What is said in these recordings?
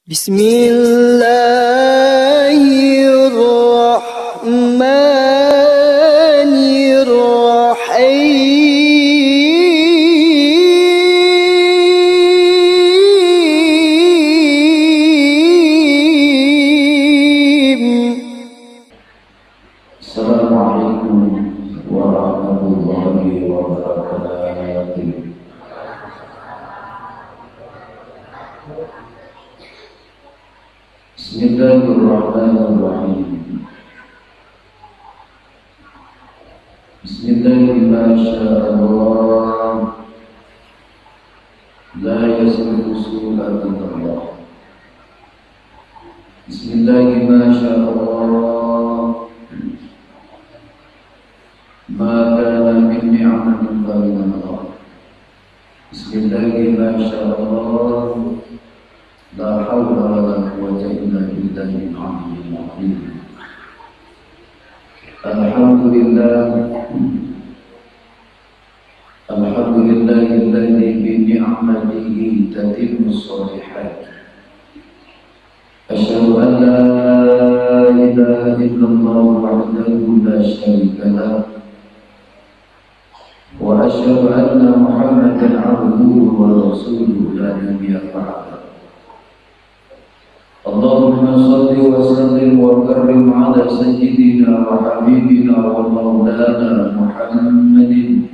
Bismillahirrahmanirrahim. Assalamualaikum warahmatullahi wabarakatuh. Bismillahirrahmanirrahim. Bismillahirrahmanirrahim. La yasrifu su'atallah. Bismillahirrahmanirrahim. Ma kana min ni'matin fa min Allah. Bismillahirrahmanirrahim. La hawla wa la quwwata illa billahil aliyyil azim. Alhamdulillahilladzi bi ni'matihi tatimmus shalihat. Asyhadu an la ilaha illallah wahdahu la syarika lahu. Wa asyhadu anna Muhammadan 'abduhu wa rasuluhu la nabiyya ba'dahu. Allahumma shalli wa sallim wa karrim 'ala sayyidina wa habibina wa maulana Muhammadin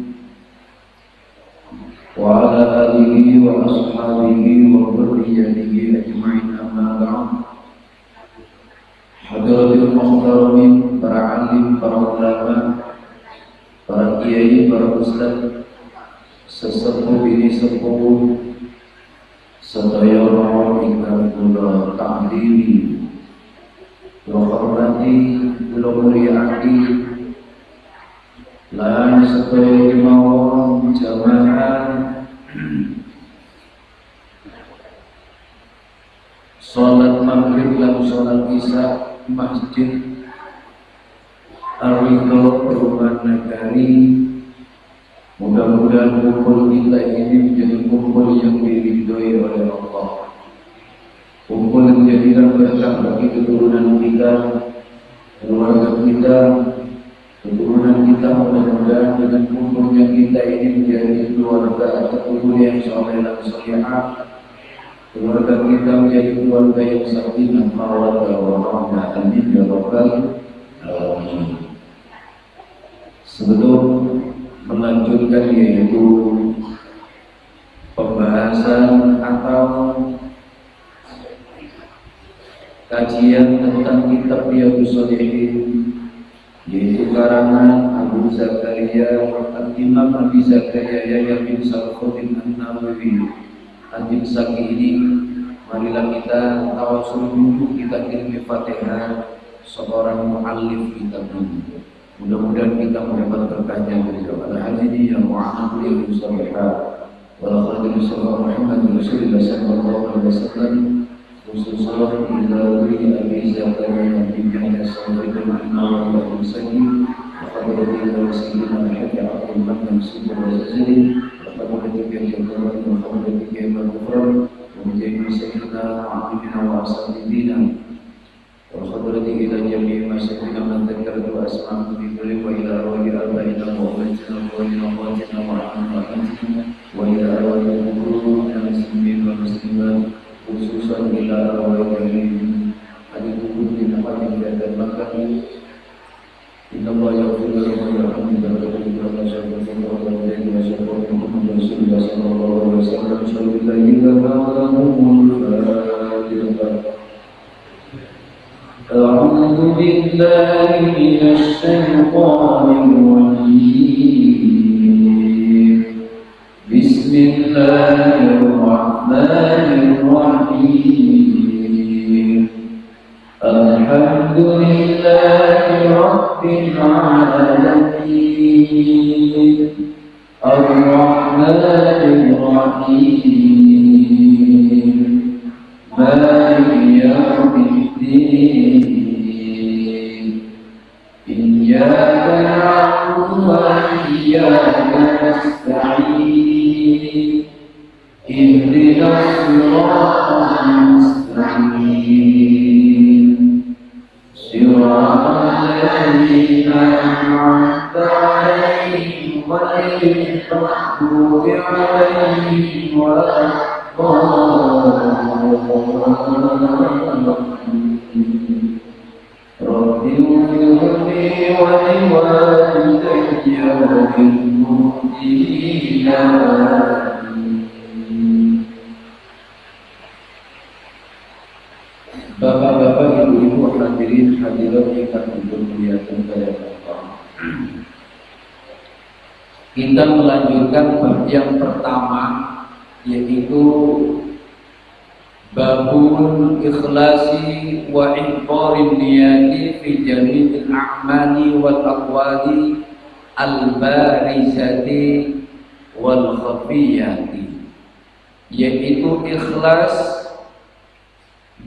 wa 'ala alihi wa ashabihi wa dhurriyyatihi ajma'in, amma ba'd. Hadratil muhtaramin, para alim, para ulama, para kiai, para ustaz, sesepuh bini sepuh, sedaya rawuh ingkang kula ta'zimi, kula hormati, kula mulyakake, lan sedaya kemawon jamaah salat maghrib lan salat isya Masjid Ar-Ridha Perumahan Nagari. Mudah-mudahan kumpul kita ini menjadi kumpul yang diridhoi oleh Allah, kumpul yang menjadikan berkah bagi keturunan kita, keluarga kita, keturunan kita. Mudah-mudahan dengan kumpulnya kita ini menjadi keluarga atau kumpul yang saleh dan salihah. Keluarga kita menjadi keluarga yang sakinah mawaddah warahmah. Amin ya rabbal alamin. Sebelum melanjutkan, yaitu pembahasan atau kajian tentang kitab Riyadhus Shalihin, yaitu karangan Abu Zakaria Imam Abi Zakaria Yahya bin Sharafudin An-Nawawi Ad-Dimashqi ini, marilah kita tawasul dulu, kita kirimi Fatihah seorang muallif kitab ini. Mudah-mudahan kita mendapat berkahnya beliau. Al-Hadi yang mu'amal yang musabihah wal khadir sallallahu Muhammad Rasulullah sallallahu alaihi wasallam, khususan ila Abi Zakaria bin Yahya Sharafudin An-Nawawi Ad-Dimashqi wa qadratihi wa sayyidina al-Hadi Abdul Mannan Subur al-Jazili wa qadratihi al-Qur'an wa qadratihi al-Qur'an wa menjadi sayyidina mu'amilina wa asatidina wa qadratihi ila jami'i masyarakat man dzakara wa asma'u bi kulli wa ila arwahi abaina wa ummatina wa ila akhwatina wa ahmatina wa ila arwahi al-muslimin wal muslimat, khususan ila arwahi al-kubur di tempat yang ada makan. Inna Allah ya'udhu wa ya'udhu wa ya'udhu wa ya'udhu wa ya'udhu wa ya'udhu wa Rasulullah sallallahu alaihi wasallam A'udzu billahi minasy syaithanir rajim. Bismillahirrahmanirrahim. Alhamdulillahi rabbil alamin. Ar-Rahmanir Rahim. Maliki yaumiddin. Iyyaka na'budu wa iyyaka nasta'in. Ihdinas siratal mustaqim. الذين أنعمت عليهم غير المغضوب عليهم ولا الضالين رب اغفر لي ولوالدي وللمؤمنين Bapak-bapak, ibu-ibu, hadirin hadirat yang bermuliakan Allah. Kita melanjutkan bab yang pertama, yaitu babul ikhlasi wa inqarin niyati fi jami'il a'mali wal aqwali al-barizati wal khafiyati, yaitu ikhlas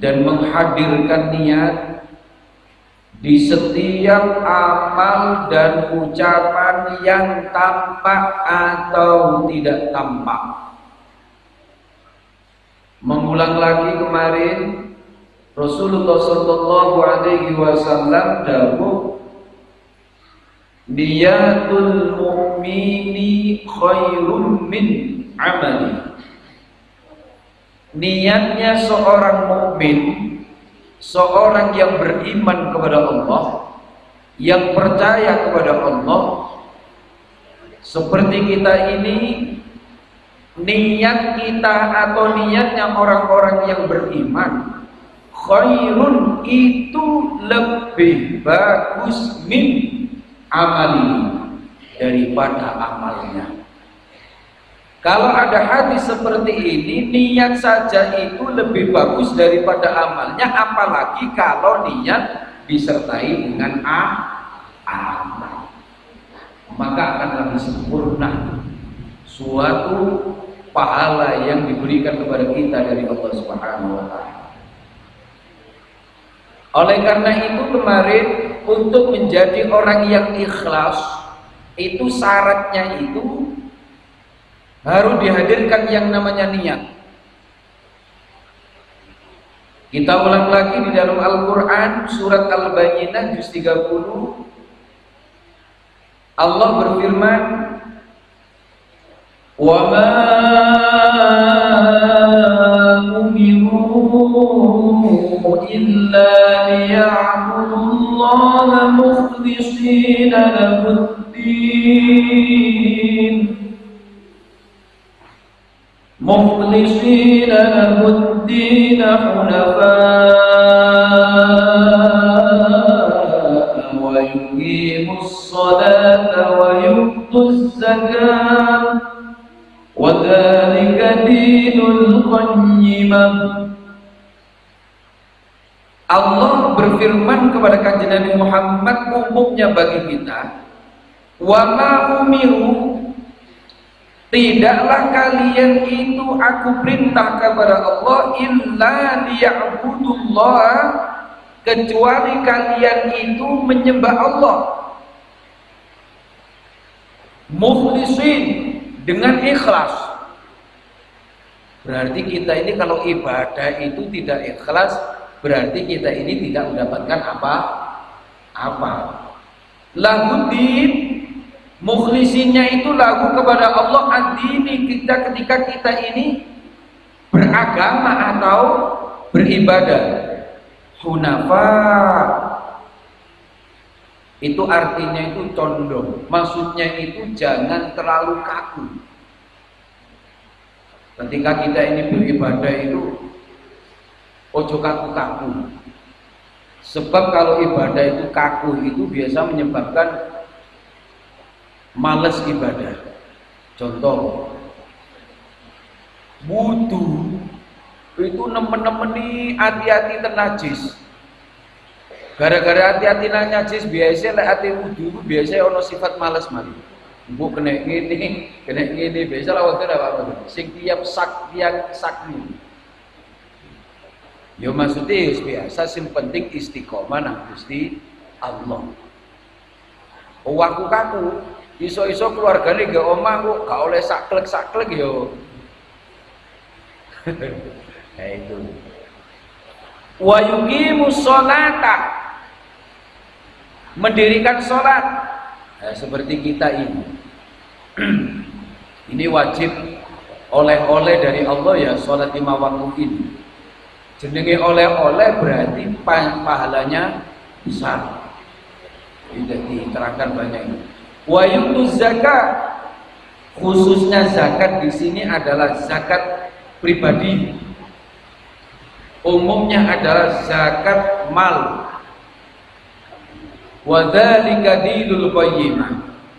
dan menghadirkan niat di setiap amal dan ucapan yang tampak atau tidak tampak. Mengulang lagi kemarin, Rasulullah Shallallahu Alaihi Wasallam dawuh, niyatul mu'mini khairun min amali. Niatnya seorang mukmin, seorang yang beriman kepada Allah, yang percaya kepada Allah, seperti kita ini, niat kita atau niatnya orang-orang yang beriman, khairun itu lebih bagus min amali, daripada amalnya. Kalau ada hadis seperti ini, niat saja itu lebih bagus daripada amalnya, apalagi kalau niat disertai dengan amal, maka akan lebih sempurna suatu pahala yang diberikan kepada kita dari Allah Subhanahu wa Ta'ala. Oleh karena itu kemarin, untuk menjadi orang yang ikhlas, itu syaratnya itu harus dihadirkan yang namanya niat. Kita ulang lagi di dalam Al-Quran, surat Al-Bayyinah juz 30. Allah berfirman, wa ma umiru illa liya'budullaha mukhlishina lahuddin مخلصين له الدين حنفاء ويقيموا الصلاة ويؤتوا الزكاة وذلك دين القيمة. Allah berfirman kepada kanjeng Nabi Muhammad umumnya bagi kita, wa ma umiru, tidaklah kalian itu aku perintah kepada Allah illa liya'budullah, kecuali kalian itu menyembah Allah mukhlisin, dengan ikhlas. Berarti kita ini kalau ibadah itu tidak ikhlas, berarti kita ini tidak mendapatkan apa-apa. Lahuddin, mukhlisinnya itu lagu kepada Allah ad-dini, kita ketika kita ini beragama atau beribadah. Hunafa itu artinya itu condong, maksudnya itu jangan terlalu kaku. Ketika kita ini beribadah itu ojo kaku-kaku, sebab kalau ibadah itu kaku itu biasa menyebabkan males ibadah. Contoh, wudu itu nemen-nemeni hati-hati tenajis. Gara-gara hati-hati najis, biasa lek hati wudu biasa ono sifat males mali. Mbok kena ngene, biasa lah waktu apa sing tiap sakni. Yo maksudnya biasa sing penting istiqomah nang Gusti Allah. Waku kaku iso-iso keluargane gak omah kok gak oleh saklek yo. Nah itu. Wa yuqimus sholata, mendirikan sholat. Nah, seperti kita ini. Ini wajib oleh-oleh dari Allah ya, sholat 5 waktu ini. Jenenge oleh-oleh berarti pahalanya besar. Tidak diterangkan banyak ini. Wa yutuz zakat, khususnya zakat di sini adalah zakat pribadi. Umumnya adalah zakat mal. Wa dzalika dinul qayyimah.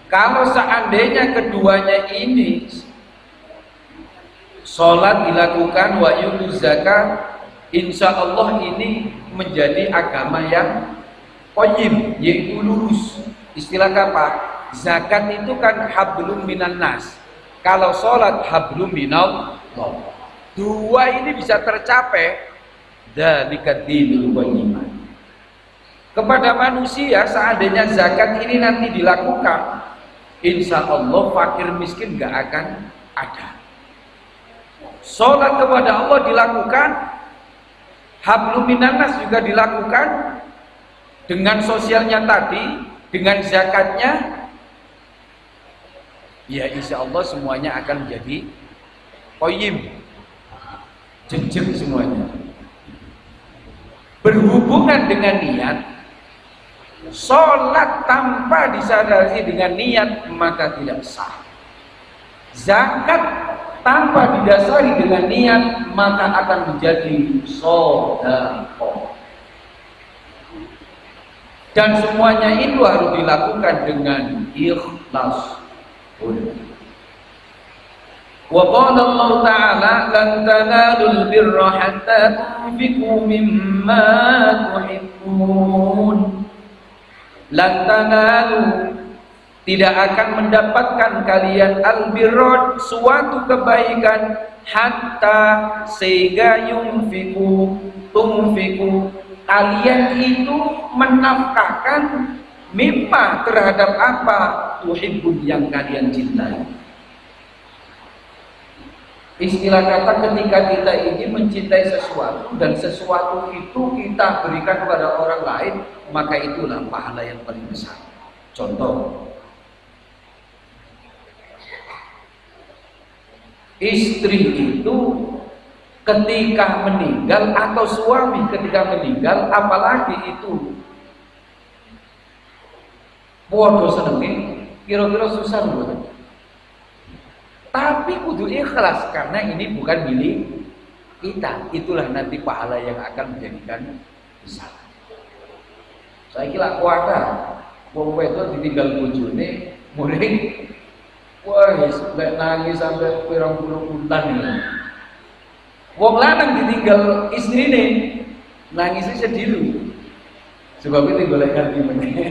Kalau seandainya keduanya ini sholat dilakukan wa yutuz zakat, insya Allah ini menjadi agama yang qayyim, yaitu lurus. Istilah apa? Zakat itu kan hablum minan nas. Kalau sholat hablum minallah. Dua ini bisa tercapai dzalika dinul qayyimah. Kepada manusia seandainya zakat ini nanti dilakukan, insya Allah fakir miskin gak akan ada. Sholat kepada Allah dilakukan, hablum minan nas juga dilakukan, dengan sosialnya tadi, dengan zakatnya, ya insya Allah semuanya akan menjadi qayyim, jejak semuanya. Berhubungan dengan niat, sholat tanpa disadari dengan niat maka tidak sah. Zakat tanpa didasari dengan niat maka akan menjadi sedekah. Dan semuanya itu harus dilakukan dengan ikhlas. Wa qala Allah Ta'ala lan tanalul birra hatta tunfiqu mimma tuhibbun. Lan tanalu, tidak akan mendapatkan kalian albirra, suatu kebaikan, hatta sehingga tunfiqu, kalian itu menafkahkan mimma terhadap apa tuhibbun yang kalian cintai. Istilah kata ketika kita ingin mencintai sesuatu dan sesuatu itu kita berikan kepada orang lain, maka itulah pahala yang paling besar. Contoh, istri itu ketika meninggal atau suami ketika meninggal, apalagi itu podo senenge, kira-kira susah buat. Tapi kudu ikhlas karena ini bukan milik kita. Itulah nanti pahala yang akan menjadikan besar. Saya kira kuasa, wong wedok ditinggal bojone, muring, wah, sampai nangis sampai pirang-pirang bulan ini. Wong lanang ditinggal istrine, nangisnya sedih. Sebab itu golek ganti meneh.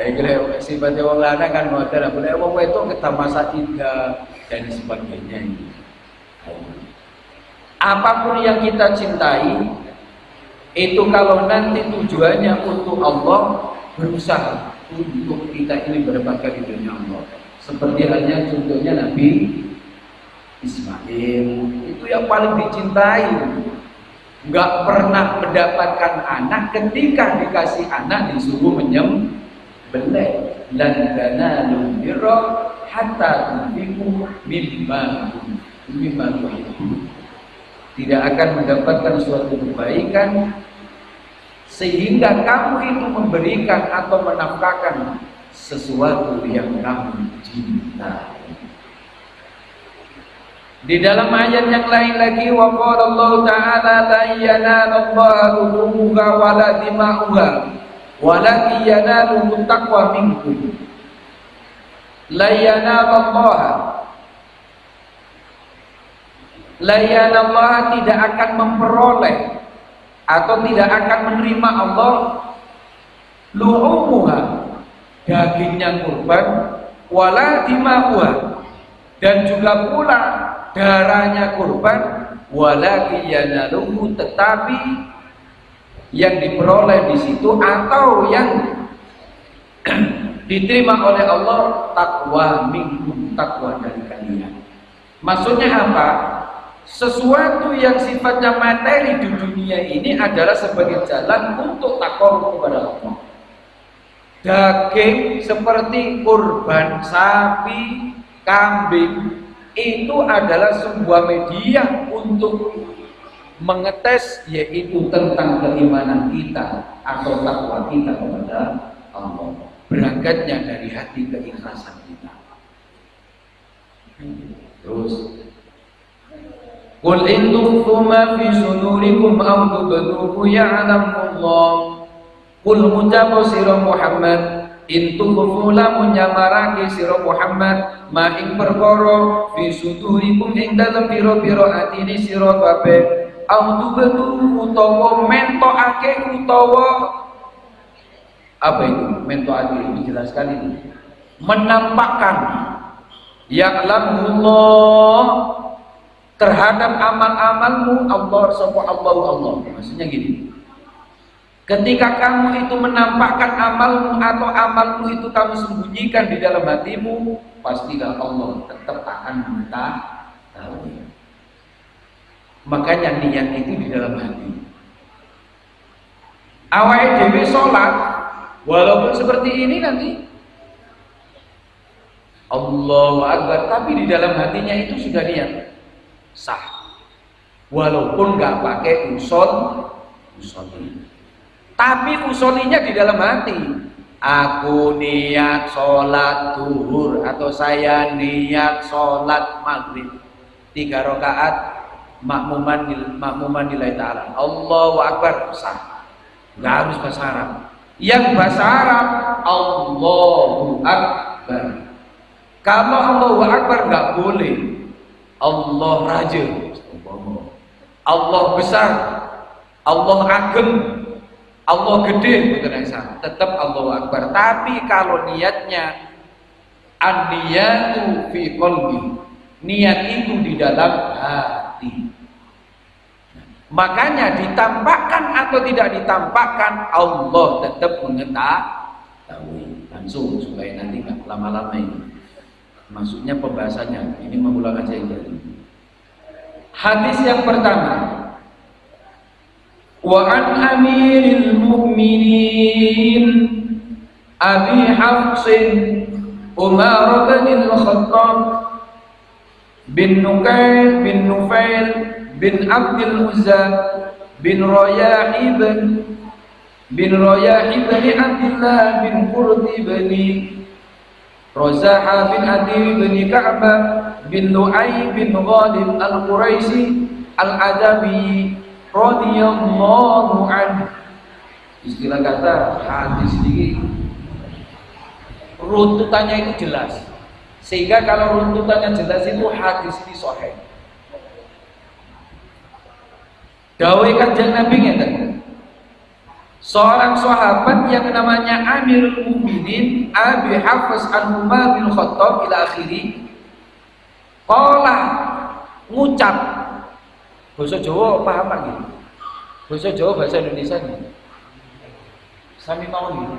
Kira sifatnya wong lanang kan model, boleh wong wedok kita masa indah dan sebagainya. Apapun yang kita cintai itu kalau nanti tujuannya untuk Allah, berusaha untuk kita ini mendapatkan ridhonya Allah. Seperti halnya contohnya Nabi Ismail, itu yang paling dicintai. Nggak pernah mendapatkan anak, ketika dikasih anak disuruh menyembelih. Lan tanalul birra hatta tunfiqu mimma tuhibbun. Tidak akan mendapatkan suatu kebaikan sehingga kamu itu memberikan atau menafkahkan sesuatu yang kamu cintai. Di dalam ayat yang lain lagi, wa qala Allah Ta'ala la yanalallaha luhumuha wala dima'uha walakin yanaluhu taqwa minkum. La yanalallaha tidak akan memperoleh atau tidak akan menerima Allah luhumuha, dagingnya kurban, wala dima'uha, dan juga pula darahnya kurban, walakin yanaluhu, tetapi yang diperoleh di situ atau yang diterima oleh Allah, takwa minkum, takwa dari kalian. Maksudnya apa? sesuatu yang sifatnya materi di dunia ini adalah sebagai jalan untuk takarrub kepada Allah. Daging seperti kurban sapi, kambing itu adalah sebuah media untuk mengetes, yaitu tentang keimanan kita atau takwa kita kepada Allah. Berangkatnya dari hati keikhlasan kita. Terus qul in tukhfu ma fi sudurikum aw tubduhu ya'lamullah. Qul ngucap sira Muhammad, in tukhfu lamun nyamarake sira Muhammad ma ing perkara fi sudurikum ing dalem pira-pira atine sira kabeh, aw tubduhu utawa mentokake utawa apa itu mentokake, dijelaskan ini menampakkan ya'lamullah terhadap amal-amalmu Allah sapa Allah. Maksudnya gini, ketika kamu itu menampakkan amalmu atau amalmu itu kamu sembunyikan di dalam hatimu, pastilah Allah tetap akan mengetahui. Makanya niat itu di dalam hati. Awake dhewe sholat walaupun seperti ini nanti Allahu Akbar, tapi di dalam hatinya itu sudah niat sah, walaupun nggak pakai usoli, tapi usolinya di dalam hati. Aku niat sholat duhur atau saya niat sholat maghrib 3 rakaat makmuman nilai ta'ala, Allahu Akbar, sah, nggak harus bahasa Arab. Yang bahasa Arab Allahu Akbar. Kalau Allahu Akbar nggak boleh Allah raja, Allah besar, Allah ageng, Allah gede, bukan yang sama. Tetap Allahu Akbar. Tapi kalau niatnya an-niyatu fi qalbi, niat itu di dalam hati. Makanya ditampakkan atau tidak ditampakkan, Allah tetap mengetahui langsung, supaya nanti nggak lama-lama ini. Maksudnya pembahasannya ini mengulang aja ini. Hadis yang pertama, wa an amiril mu'minin Abi Hafsin Umar bin Khattab bin Nukail bin Nufail bin Abdul Uzza bin Rayahib bin Abdullah bin Qurdi bin Razaha bin Adi bin Ka'bah bin Lu'ay bin Ghalib al-Quraisy al-Adabi radhiyallahu anhu. Istilah kata hadis ini runtutannya itu jelas, sehingga kalau runtutannya jelas itu hadis ini sahih. Dawuh Kanjeng Nabi ngeten, seorang sahabat yang namanya Amirul Mukminin Abi Hafs Umar bin Khattab ila akhiri, qala ngucap, bahasa Jawa paham Pak gitu, bahasa Jawa bahasa Indonesia nih sami mau nih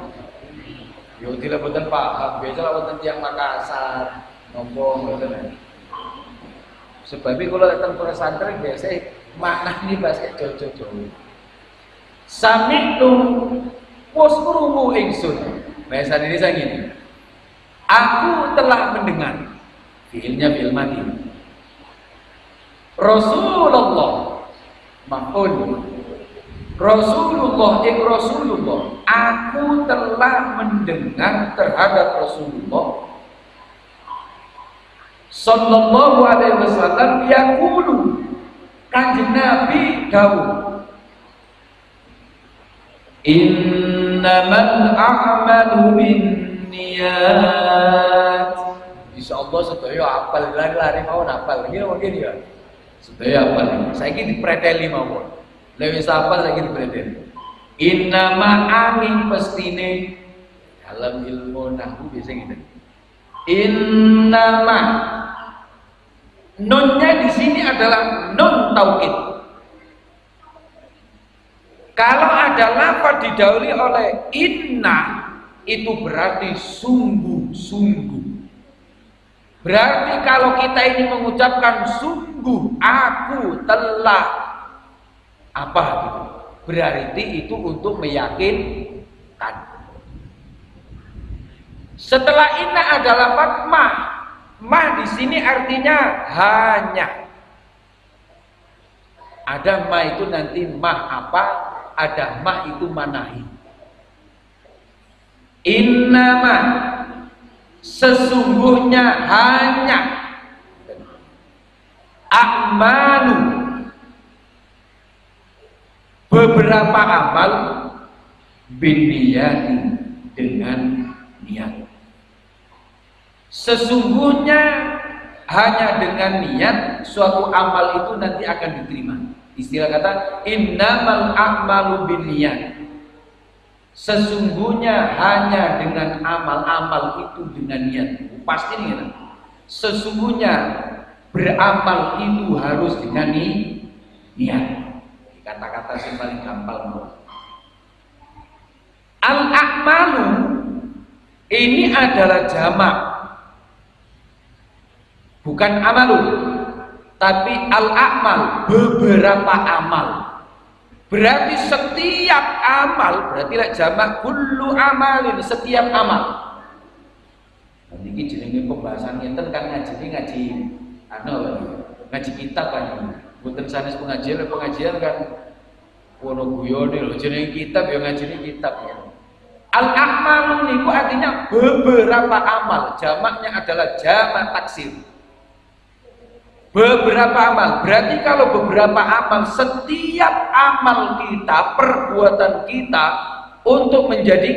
yo tidak boten paham, biasa boten tiyang Makassar ngomong ngoten. Sebab kalau datang ke pesantren biasa makna ini bahasa Jawa. Sami'tu was krungu ingsun. Bahasa Indonesia gini, aku telah mendengar, fiilnya fiil madi, Rasulullah maf'ul, Rasulullah aku telah mendengar terhadap Rasulullah sallallahu alaihi wasallam yaqulu, Kanjeng Nabi dawuh, innamal a'malu binniyat. Insyaallah sedaya apal lari mawon apal. Iki mungkin ya. Sedaya apal. Saiki dipreteli mawon. Lewis apal saiki dipreteli. Innama angin pestine dalam ilmu nahwu biasa gitu. Innama nunnya di sini adalah nun taukid. Kalau ada lafaz didahului oleh inna, itu berarti sungguh-sungguh. Berarti kalau kita ini mengucapkan sungguh sungguh aku telah apa gitu. Berarti itu untuk meyakinkan. Setelah inna adalah mah. Mah di sini artinya hanya. Ada mah itu nanti mah apa? Ada mah itu manahi. Innama sesungguhnya hanya a'malu beberapa amal binniyati dengan niat. Sesungguhnya hanya dengan niat suatu amal itu nanti akan diterima. Istilah kata innamal a'malu binniyat. Sesungguhnya hanya dengan amal-amal itu dengan niat. Pasti nih kan? Sesungguhnya beramal itu harus dengan niat. Kata-kata yang paling gampang. Al-a'malu ini adalah jamak. Bukan amalun, tapi al-a'mal, beberapa amal. Berarti setiap amal, berarti lah jamak kullu amalin, setiap amal. Ini jenenge pembahasan ngeten kan ngaji ngaji kitab kan. Mboten sanes pengajian kan ono guyone lho jenenge kitab ya ngajine kitab ya. Al-a'mal niku artinya beberapa amal, jamaknya adalah jamak taksir. Beberapa amal, berarti kalau beberapa amal, setiap amal kita, perbuatan kita untuk menjadi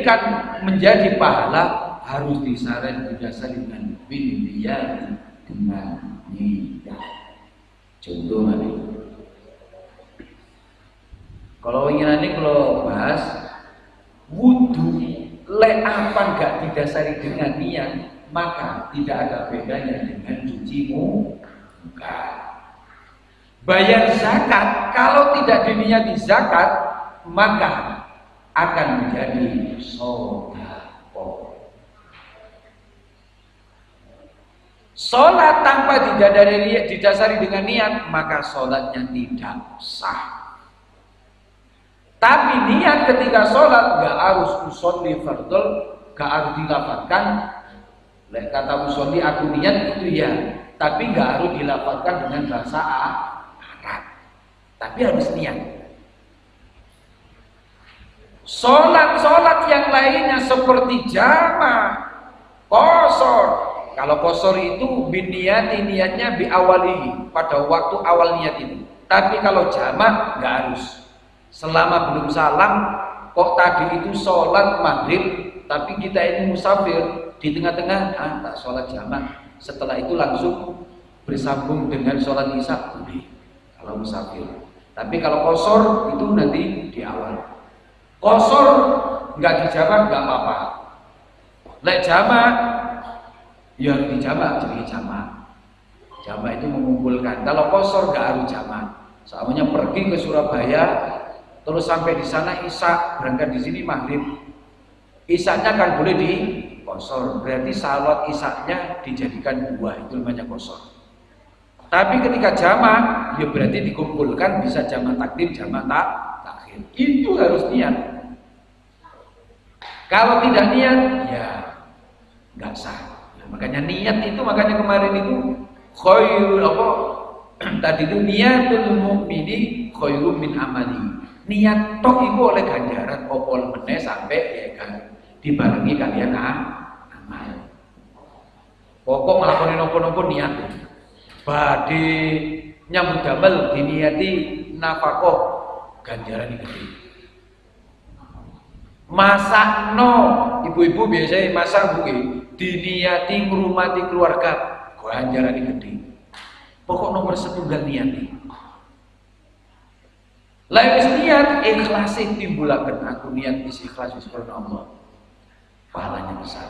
pahala harus didasari dengan binniyat, dengan niat. Contoh nanti, kalau ingin nanti kalau bahas wudu, apa nggak didasari dengan niat, maka tidak ada bedanya dengan cuci muka. Bayar zakat kalau tidak diniati zakat maka akan menjadi sedekah. Sholat tanpa didasari dengan niat maka sholatnya tidak sah. Tapi niat ketika sholat gak harus usolli fardol, gak harus dilafadzkan. Kata usolli aku niat itu ya. Tapi nggak harus dilafadzkan dengan bahasa Arab, tapi harus niat. Sholat yang lainnya seperti jamaah, qashar. Kalau qashar itu binniyati, niatnya biawalihi, pada waktu awal niat itu. Tapi kalau jamaah nggak harus. Selama belum salam, kok tadi itu sholat maghrib, tapi kita ini musafir di tengah-tengah, tak sholat jamaah. Setelah itu langsung bersambung dengan sholat isya kalau musafir. Tapi kalau qashar itu nanti di awal. Qashar nggak dijamak nggak apa-apa. Lek jamak ya dijamak jadi jamak. Jamak itu mengumpulkan. Kalau qashar nggak harus jamak. Soalnya pergi ke Surabaya terus sampai di sana isya, berangkat di sini maghrib. Isyanya kan boleh di qashar, berarti salat isya-nya dijadikan dua, itu namanya qashar. Tapi ketika jamak, ya berarti dikumpulkan, bisa jamak takdim, jamak takhir. Itu harus niat. Kalau tidak niat, ya nggak sah. Nah, makanya niat itu, makanya kemarin itu khairul apa? Tadi itu niatul mukmini khairun min amali. Niat tok itu oleh ganjaran opol meneh sampai ya kan dibarengi kalian amal. Pokok nglakoni napa-napa niat. Badhe nyambut damel diniati nafkah ganjaran gede. Masakno ibu-ibu biasanya masak mungkin diniati ngrumati keluarga ganjaran gede. Pokok nomor setunggal niat. Lain niat ikhlas timbulaken aku niat ikhlas karena Allah. Pahalanya besar.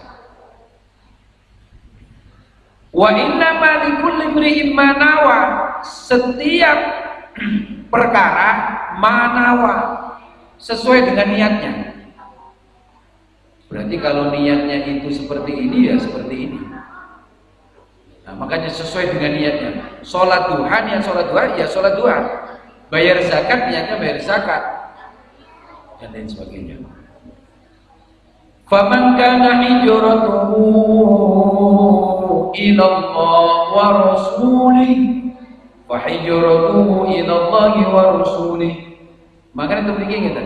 Wa inna ma likulli imri'in ma nawa, setiap perkara manawa sesuai dengan niatnya. Berarti kalau niatnya itu seperti ini ya seperti ini. Nah, makanya sesuai dengan niatnya. Sholat duha, niat sholat duha, ya sholat duha. Bayar zakat, niatnya bayar zakat. Dan lain sebagainya. Faman kana hijratuhu ila Allah wa rasulih fa hijratuhu ila Allah wa rasulih. Makanya demikian kita.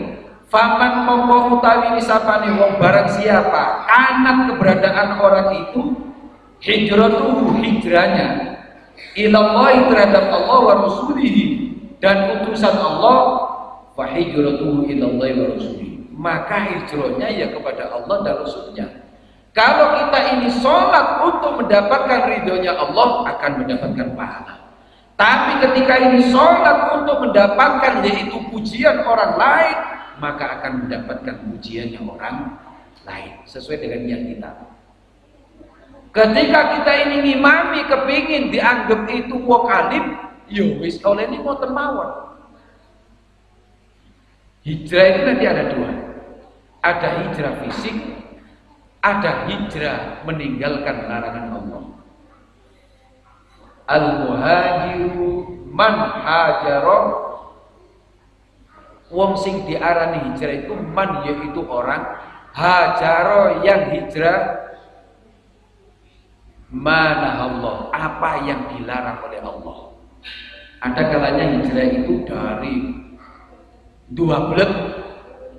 Faman mongko utawi sapane wong barang siapa kanat keberadaan orang itu hijratuhu hijrahnya ilallahi terhadap Allah wa rasulihi dan utusan Allah fa hijratuhu ilallahi wa rasulihi maka hijrahnya ya kepada Allah dan Rasulnya. Kalau kita ini sholat untuk mendapatkan ridhonya Allah akan mendapatkan pahala. Tapi ketika ini sholat untuk mendapatkan yaitu pujian orang lain maka akan mendapatkan pujiannya orang lain sesuai dengan niat kita. Ketika kita ini ngimami kepingin dianggap itu wong alim, yo wis oleh ini mau temawon. Hijrah itu nanti ada dua. Ada hijrah fisik, ada hijrah meninggalkan larangan Allah. Al-muhajiru man hajara. Wong sing diarani hijrah itu man yaitu orang hajaro yang hijrah mana Allah apa yang dilarang oleh Allah. Ada kalanya hijrah itu dari dua blek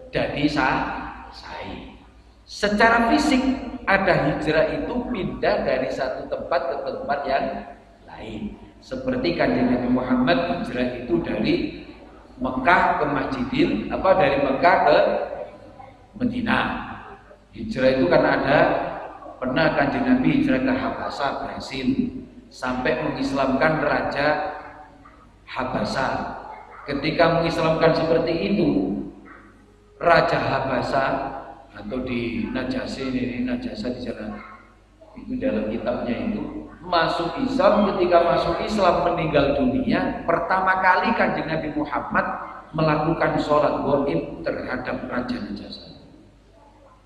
jadi sai. Secara fisik ada hijrah itu pindah dari satu tempat ke tempat yang lain. Seperti kanjeng Nabi Muhammad hijrah itu dari Mekah ke dari Mekah ke Madinah. Hijrah itu kan ada pernah kanjeng Nabi hijrah ke Habasah, Brasil, sampai mengislamkan Raja Habasah. Ketika mengislamkan seperti itu, Raja Habasah atau di Najasyi di sana itu dalam kitabnya itu masuk Islam. Ketika masuk Islam meninggal dunia, pertama kali kanjeng Nabi Muhammad melakukan sholat gaib terhadap Raja Najasyi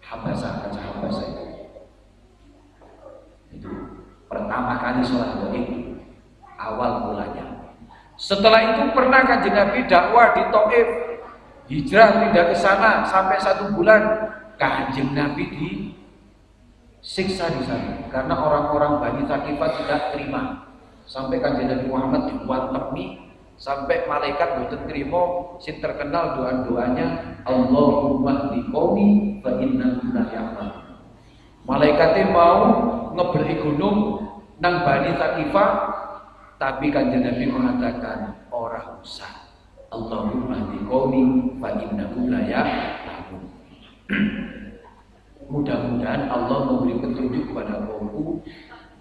Habasah, Raja Habasah itu pertama kali sholat gaib awal mulanya. Setelah itu pernah kanjeng Nabi dakwah di Taif, hijrah pindah ke sana sampai 1 bulan. Kanjeng Nabi disiksa di sana karena orang-orang Bani Thaqifah tidak terima. Sampai kanjeng Nabi Muhammad diwantemi sampai malaikat boten trimo. Sing terkenal doa-doanya Allahumma liqomi fa innahum la ya'lamun. Malaikatnya mau ngebeli gunung nang Bani Thaqifah, tapi kanjeng Nabi mengatakan ora usah. Allahumma liqomi fa innahum la ya'lamun. Mudah-mudahan Allah memberi petunjuk kepada kaumku,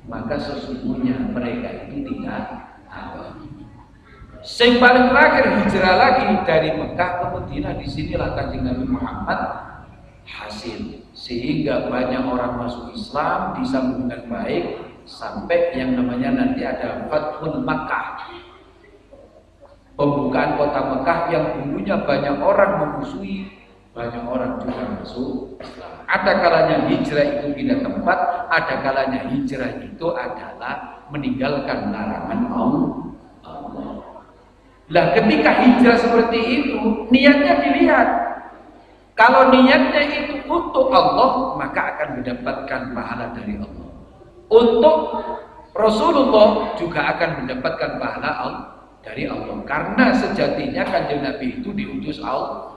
maka sesungguhnya mereka itu tidak tahu. Yang paling terakhir hijrah lagi dari Mekah ke Madinah. Disinilah kanjeng Nabi Muhammad hasil, sehingga banyak orang masuk Islam disambung dengan baik sampai yang namanya nanti ada Fathul Makkah, pembukaan kota Mekah yang dulunya banyak orang memusuhi, banyak orang juga masuk Islam. Ada kalanya hijrah itu pindah tempat, ada kalanya hijrah itu adalah meninggalkan larangan Allah. Lah ketika hijrah seperti itu, niatnya dilihat. Kalau niatnya itu untuk Allah, maka akan mendapatkan pahala dari Allah. Untuk Rasulullah juga akan mendapatkan pahala dari Allah. Karena sejatinya kanjeng Nabi itu diutus Allah.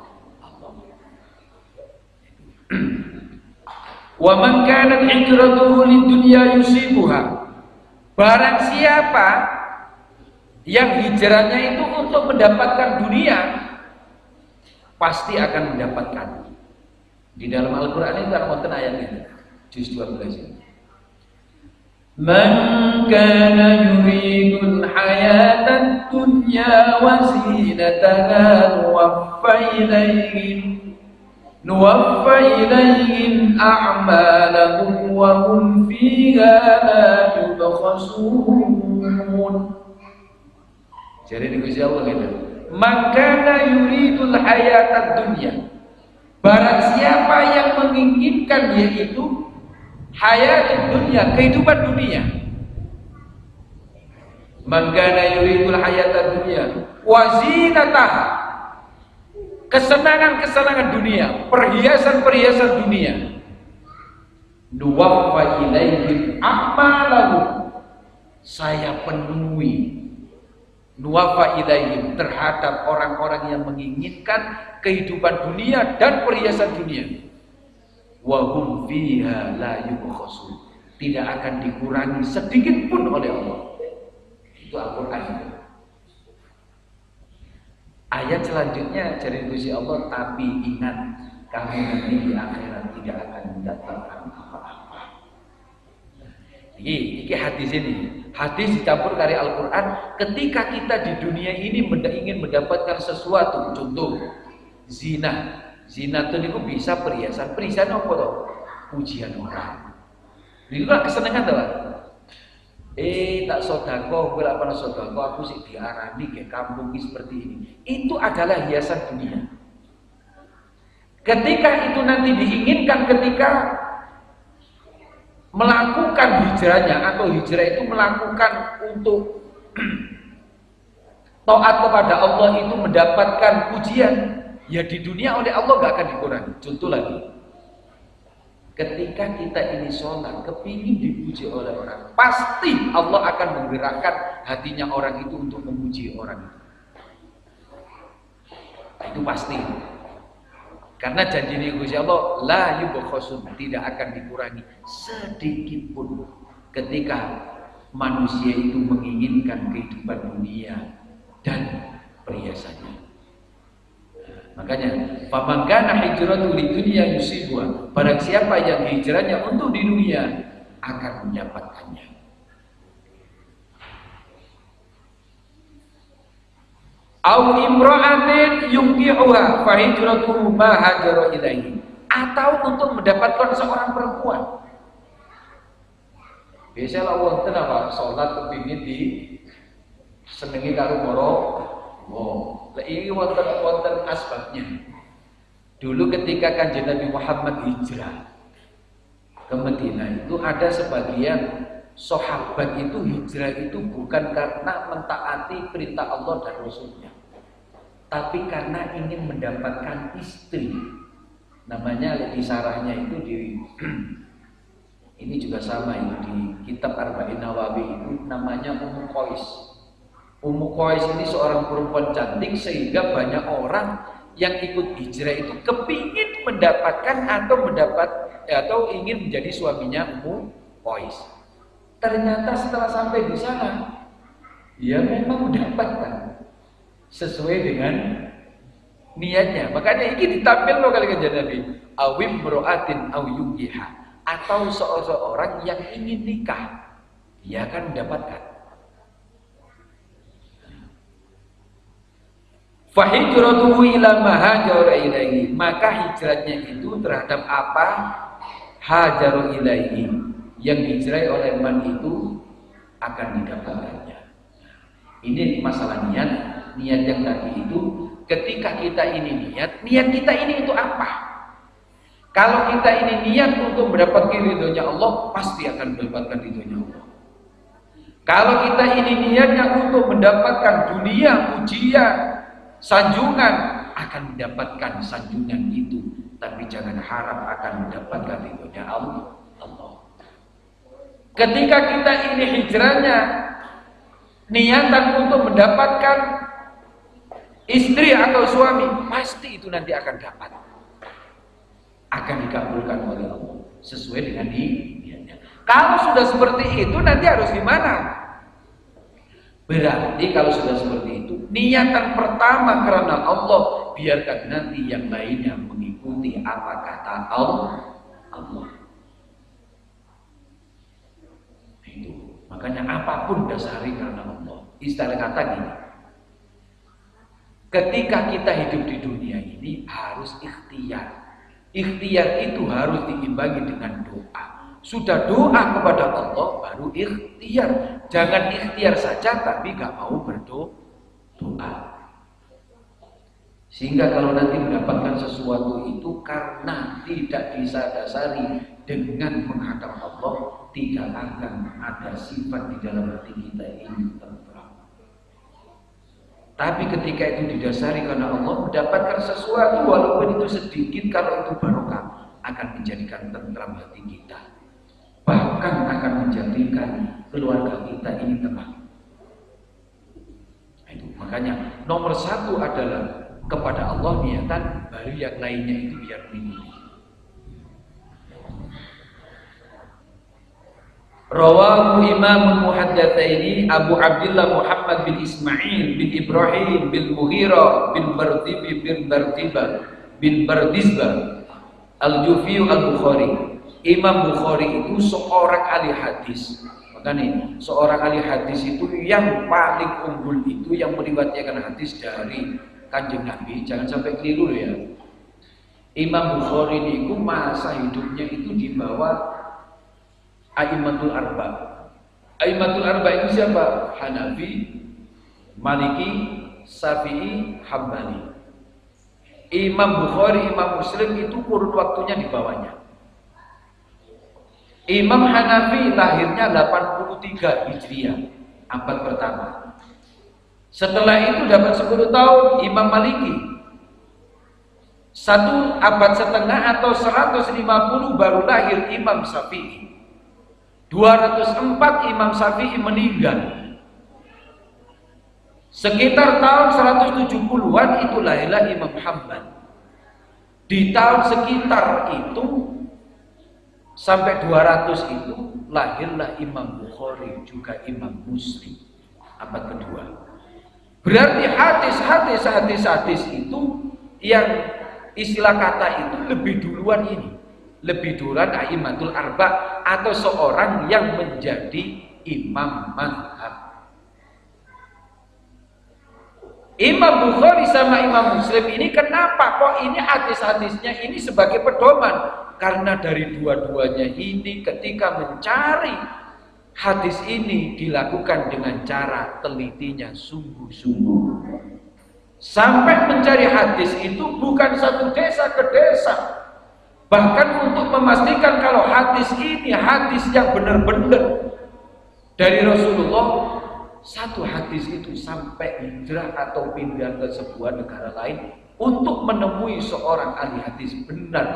Wa man kanat hijratuhu lidunya yusibuha. Barang siapa yang hijrahnya itu untuk mendapatkan dunia, pasti akan mendapatkan. Di dalam Al-Qur'an itu ada wonten ayatnya. Juz 12. Man kana yuridul hayatad dunya wa zinataha nuwaffa ilayhim a'malahum wa hum fiha la yubkhasun. Jadi di Gusti Allah gitu. Man kana yuridul hayatad dunya. Barang siapa yang menginginkan yaitu hayat dunia, kehidupan dunia. Man kana yuridul hayata dunya wa zinataha, kesenangan-kesenangan dunia, perhiasan-perhiasan dunia, nuwaffa ilaihim a'malahum, saya penuhi nuwaffa ilaihim terhadap orang-orang yang menginginkan kehidupan dunia dan perhiasan dunia, wa hum fiha la yubkhasun, tidak akan dikurangi sedikit pun oleh Allah. Itu Al-Quran. Ayat selanjutnya dari Gusti Allah, tapi ingat kamu nanti di akhirat tidak akan mendapatkan apa-apa. Ini hadis ini. Hadis dicampur dari Al-Quran. Ketika kita di dunia ini ingin mendapatkan sesuatu, contoh zina. Zina itu bisa perhiasan. Perhiasan apa toh? Pujian orang. Itu kan kesenangan toh. Tak sodako, bila apa sodako, aku sih diarani ke kampung seperti ini. Itu adalah hiasan dunia. Ketika itu nanti diinginkan, ketika melakukan hijrahnya, atau hijrah itu melakukan untuk taat kepada Allah, itu mendapatkan pujian, ya di dunia oleh Allah gak akan dikurangi. Contoh lagi, ketika kita ini sholat, kepingin dipuji oleh orang, pasti Allah akan menggerakkan hatinya orang itu untuk memuji orang itu. Itu pasti. Karena janji Gusti Allah, la yubkhasun, tidak akan dikurangi sedikit pun ketika manusia itu menginginkan kehidupan dunia dan perhiasannya. Makanya, faman kana hijratu lidunya yusibha, barang siapa yang hijrahnya untuk di dunia akan mendapatkannya. Au imra'atin yunkihuha fa hijratuhu ma hajara ilaihi, atau untuk mendapatkan seorang perempuan. Biasalah wonten apa salat kepingin di senengi karo moro. Ini wonten asbabnya. Dulu ketika Kanjeng Nabi Muhammad hijrah ke Madinah, itu ada sebagian sahabat itu hijrah itu bukan karena mentaati perintah Allah dan Rasulnya, tapi karena ingin mendapatkan istri. Namanya isarahnya itu di ini juga sama itu di kitab Arba'in Nawawi, itu namanya Ummu Qais. Ummu Qais ini seorang perempuan cantik, sehingga banyak orang yang ikut hijrah itu kepingin mendapatkan atau ingin menjadi suaminya Ummu Qais. Ternyata setelah sampai di sana, ya memang mendapatkan sesuai dengan niatnya. Makanya ini ditampil loh kali Kanjeng Nabi, awim mro'atin aw yuqiha, atau seorang yang ingin nikah, dia akan mendapatkan. Fahijratuhu ila ma hajara ilaihi, maka hijrahnya itu terhadap apa hajaru ilaihi, yang hijrah oleh man itu akan didapatkannya. Ini masalah niat. Niat yang tadi itu, ketika kita ini niat kita ini untuk apa? Kalau kita ini niat untuk mendapatkan ridhonya Allah, pasti akan mendapatkan ridhonya Allah. Kalau kita ini niatnya untuk mendapatkan dunia, pujian, sanjungan, akan mendapatkan sanjungan itu. Tapi jangan harap akan mendapatkan ridhonya Allah. Ketika kita ini hijrahnya niatan untuk mendapatkan istri atau suami, pasti itu nanti akan dapat, akan dikabulkan oleh Allah sesuai dengan niatnya. Kalau sudah seperti itu, nanti harus gimana? Berarti kalau sudah seperti itu, niatan pertama karena Allah, biarkan nanti yang lainnya mengikuti apa kata Allah. Makanya apapun dasari karena Allah. Istilah kata gini, ketika kita hidup di dunia ini harus ikhtiar. Ikhtiar itu harus diimbangi dengan doa. Sudah doa kepada Allah baru ikhtiar. Jangan ikhtiar saja tapi gak mau berdoa. Sehingga kalau nanti mendapatkan sesuatu itu karena tidak bisa dasari dengan menghadap Allah, tidak akan ada sifat di dalam hati kita ini tentram. Tapi ketika itu didasari karena Allah, mendapatkan sesuatu walaupun itu sedikit, kalau itu barokah, akan menjadikan tentram hati kita. Bahkan akan menjadikan keluarga kita ini tenang. Nah, itu makanya nomor satu adalah kepada Allah niatan, baru yang lainnya itu biar mengikuti. Rawahu Imamul Muhaddatsaini Abu Abdullah Muhammad bin Ismail bin Ibrahim bin Mughirah bin Bardizbah Al-Jufi Al-Bukhari. Imam Bukhari itu seorang ahli hadis. Makanya seorang ahli hadis itu yang paling unggul itu yang meriwayatkan hadis dari Kanjeng Nabi. Jangan sampai keliru ya. Imam Bukhari itu masa hidupnya itu di bawah A'immatul Arba. A'immatul Arba itu siapa? Hanafi, Maliki, Syafi'i, Hambali. Imam Bukhari, Imam Muslim itu kurun waktunya di bawahnya. Imam Hanafi lahirnya 83 Hijriah, abad pertama. Setelah itu dapat 10 tahun Imam Maliki. 1 abad setengah atau 150 baru lahir Imam Syafi'i. 204 Imam Syafi'i meninggal. Sekitar tahun 170-an itu lahirlah Imam Hambal. Di tahun sekitar itu sampai 200 itu lahirlah Imam Bukhari, juga Imam Muslim, abad kedua. Berarti hadis itu yang istilah kata itu lebih duluan ini. Lebih duluan A'immatul Arba atau seorang yang menjadi imam mazhab. Imam Bukhari sama Imam Muslim ini kenapa kok ini hadis-hadisnya ini sebagai pedoman? Karena dari dua-duanya ini ketika mencari hadis ini dilakukan dengan cara telitinya sungguh-sungguh. Sampai mencari hadis itu bukan satu desa ke desa. Bahkan untuk memastikan kalau hadis ini hadis yang benar-benar dari Rasulullah, satu hadis itu sampai hijrah atau pindah ke sebuah negara lain untuk menemui seorang ahli hadis. Benar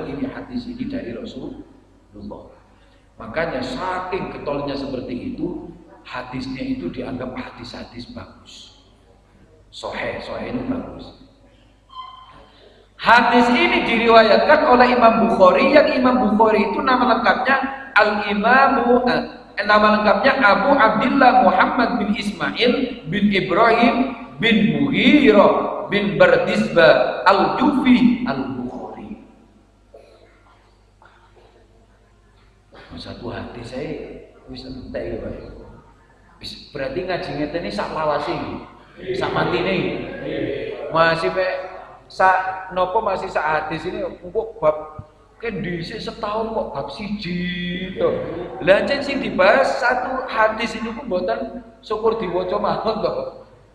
ini hadis ini dari Rasulullah. Makanya saking getolnya seperti itu, hadisnya itu dianggap hadis-hadis bagus. Sahih itu bagus. Hadis ini diriwayatkan oleh Imam Bukhari, yang Imam Bukhari itu nama lengkapnya nama lengkapnya Abu Abdullah Muhammad bin Ismail bin Ibrahim bin Mughirah bin Bardizbah Al-Jufi Al-Bukhari. Satu hadis saya wis entek ya, Pak. Berarti ngaji ngeten iki sak lawase iki. Sak matine. Masih masih sak hadis ini engko bab kan dhisik setahun kok bab siji to. Lah jan sing dibahas satu hadis ini pun mboten syukur diwaca mawon to.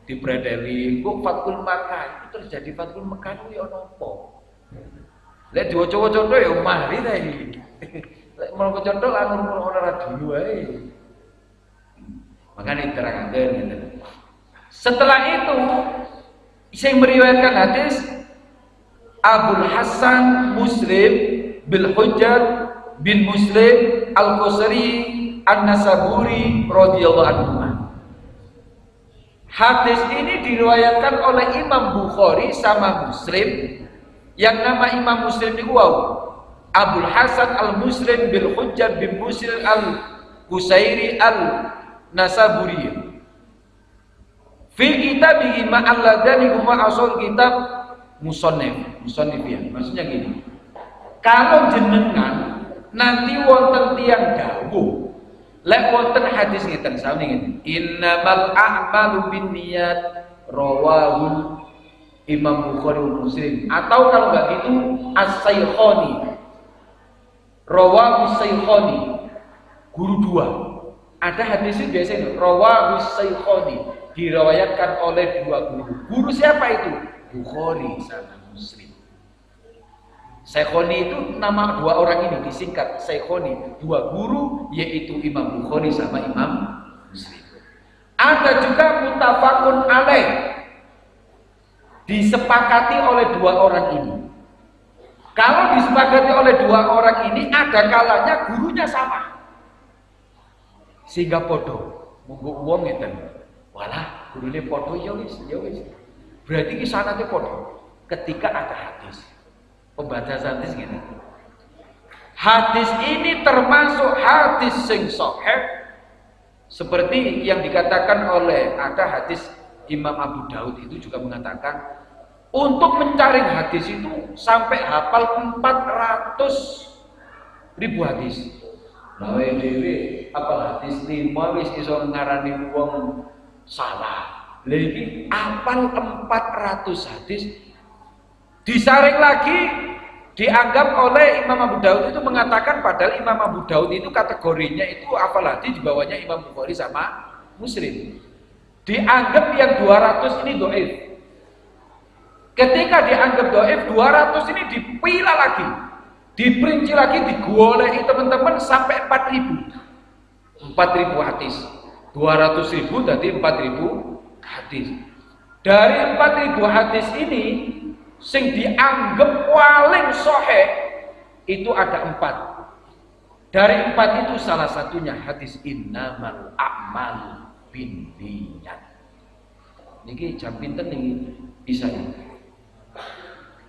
Dibredeli engko Fathul Makkah itu terjadi Fathul Makkah kuwi ana apa? Lek diwaca-waca tok ya mari ta iki. Lek mau kecondol anu ora dulu wae. Makanya diterangkan gitu. Setelah itu saya meriwayatkan hadis Abul Hasan Muslim bil Hujjat bin Muslim Al-Qusari An-Nasaburi radhiyallahu anhu. Hadis ini diriwayatkan oleh Imam Bukhari sama Muslim, yang nama Imam Muslim itu Abul Hasan Al-Muslim bil Hujjat bin Muslim Al-Qusairi Al-Nasaburi. Fi kitabihi ma'alladani huma asal kitab musannifiyah. Maksudnya gini, kalau jenengan nanti wonten tiyang dawuh, lek wonten hadis ngeten sami ngeten, innamal a'malu binniyat rawahul Imam Bukhari Muslim, atau kalau enggak gitu As-Saikhani, rawahus Saikhani, guru dua. Ada hadisnya biasanya rawahus Saikhani, diriwayatkan oleh dua guru. Guru siapa itu? Bukhari sama Muslim. Saikhoni itu nama dua orang ini disingkat Saikhoni, dua guru yaitu Imam Bukhari sama Imam Muslim. Ada juga muttafaqun alaih, disepakati oleh dua orang ini. Kalau disepakati oleh dua orang ini, ada kalanya gurunya sama, sehingga podo munggu uang ngeten. Walah, gurune podo ya wis. Berarti ki sanate podo. Ketika ada hadis, pembatasan hadis gini. Hadis ini termasuk hadis sing sahih, seperti yang dikatakan oleh ada hadis Imam Abu Daud itu juga mengatakan untuk mencari hadis itu sampai hafal 400.000 hadis. Lawe dhewe apal hadis 5 wis iso ngarani wong salah. Lha iki apal 400 hadis disaring lagi, dianggap oleh Imam Abu Daud itu mengatakan, padahal Imam Abu Daud itu kategorinya itu hafal hadis di bawahnya Imam Bukhari sama Muslim. Dianggap yang 200 ini dhaif. Ketika dianggap dhaif, 200 ini dipilah lagi, diperinci lagi, digolehi teman-teman sampai 4.000 hadis. 200.000 tadi 4.000 hadis. Dari 4.000 hadis ini, sing dianggap paling sahih itu ada 4. Dari 4 itu salah satunya hadis innamal a'malu binniyat. Niki jam pinten niki bisa ya?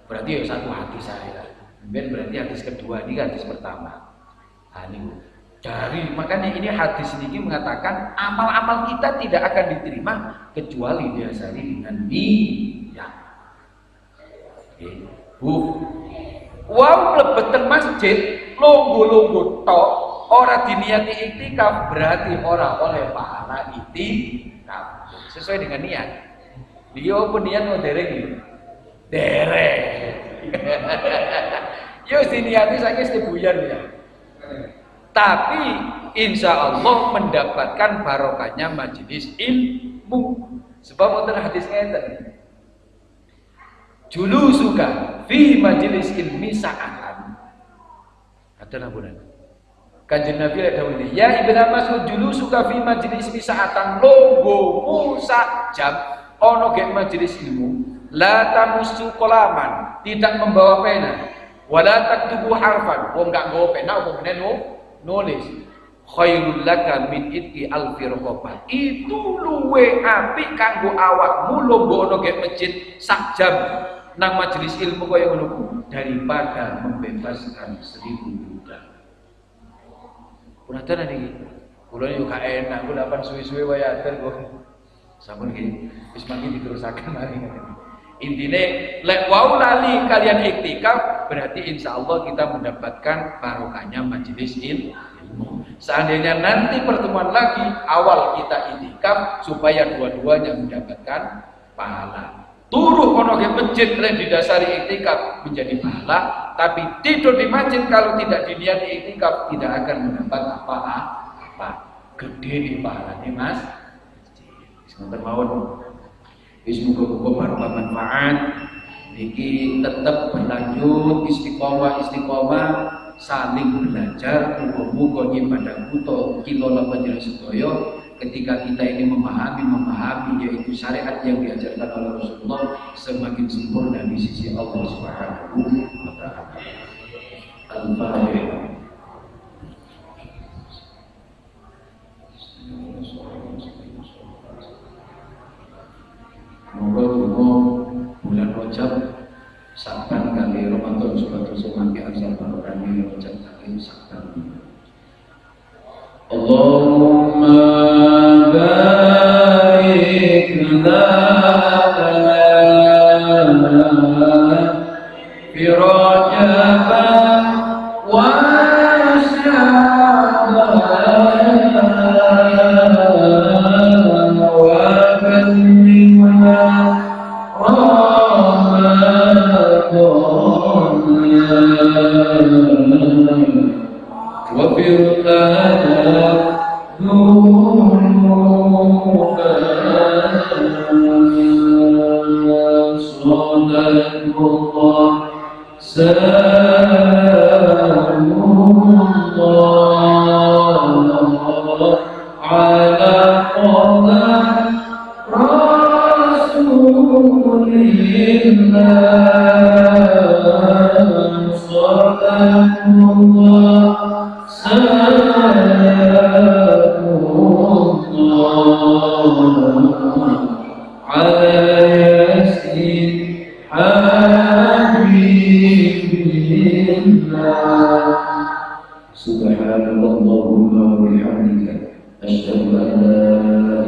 Berarti ya satu hadis saya. Berarti hadis kedua ini hadis pertama. Nah, ini dari makanya ini hadis ini mengatakan amal-amal kita tidak akan diterima kecuali diasari dengan niat. Wow, lebeten masjid longgo-longgo tok ora diniati iktikaf berarti ora oleh pahala iktikaf. Sesuai dengan niat. Dia pun niat mau dereng. Dereng. Yo diniati saiki sebuyan ya. Tapi insya Allah mendapatkan barokahnya majelis ilmu. Sebab wonten hadis ngeten. Julusuka fi majelis ilmi sa'atan. Adalah bulan. Kanjeng Nabi ada dawuh, ya Ibnu Mas'ud julusuka fi majelis ilmi sa'atan, longgomu sak jam ono ge majelis ilmu, la tamussu qalaman, tidak membawa pena, wala taktubu harfan, wong gak nggawa pena apa meneh nulis. Khairul laka min itqi alfi raqabah. Itu luwe apik kanggo awakmu longgo ono ge masjid sak jam nang majelis ilmu kaya ngono daripada membebaskan 1000 budak. Punten niki. Kula yo gak enak, kula pan suwe-suwe wae aten kok. Sampun nggih, wis mangke diterusaken mari. Intine lek wau lali kalian iktikaf berarti insyaallah kita mendapatkan barokahnya majelis ilmu. Seandainya nanti pertemuan lagi awal kita iktikaf supaya dua-duanya mendapatkan pahala. Turuh ono ke masjid lain didasari iktikaf menjadi pahala, tapi tidur di masjid kalau tidak diniati iktikaf tidak akan mendapat apa-apa. Gede di pahalanya Mas. Semoga mawon. Wis muga-muga barokah manfaat. Niki tetap berlanjut istiqomah saling belajar, muga-muga nyimpadan buta kilo panjenengan sedaya. Ketika kita ini memahami yaitu syariat yang diajarkan oleh Rasulullah semakin sempurna di sisi Allah Subhanahu wa taala. Al-Fatihah. Moga-moga bulan Rajab Saban kali Ramadan supados semakin asal barokahnya Rajab kali Saban. Allahumma barik lana fi Rajab wa Sya'ban wa ballighna Ramadan واغفر لنا ذنوبنا صلاة الله سلام الله على رسول الله صلاة الله سلام الله على ياسين حبيب الله سبحانك اللهم وبحمدك أشهد أن لا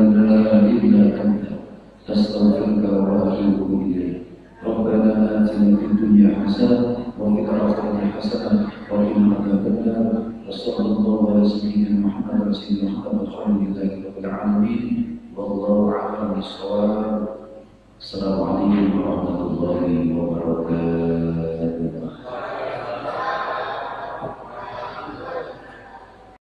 إله إلا أنت أستغفرك وأتوب إليك ربنا آتنا في الدنيا حسنة وفي الآخرة حسنة وقنا عذاب النار وصلى الله على سيدنا محمد سيدنا محمد خير الله رب العالمين والله أعلم بالصواب. السلام عليكم ورحمة الله وبركاته.